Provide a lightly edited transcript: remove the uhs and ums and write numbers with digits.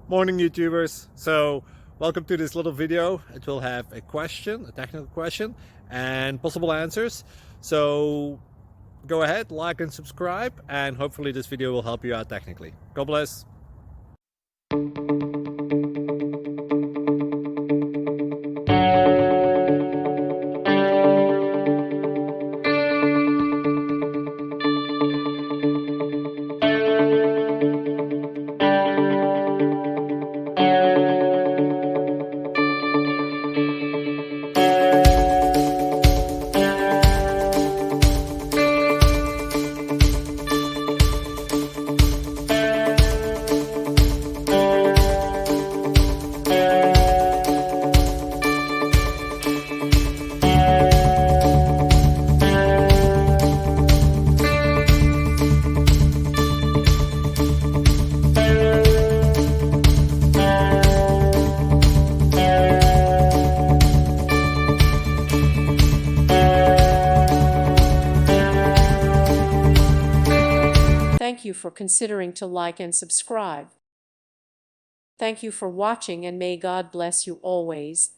Morning YouTubers. So welcome to this little video. It will have a question, a technical question, and possible answers. So go ahead, like and subscribe, and hopefully this video will help you out technically. God bless. Thank you for considering to like and subscribe. Thank you for watching, and may God bless you always.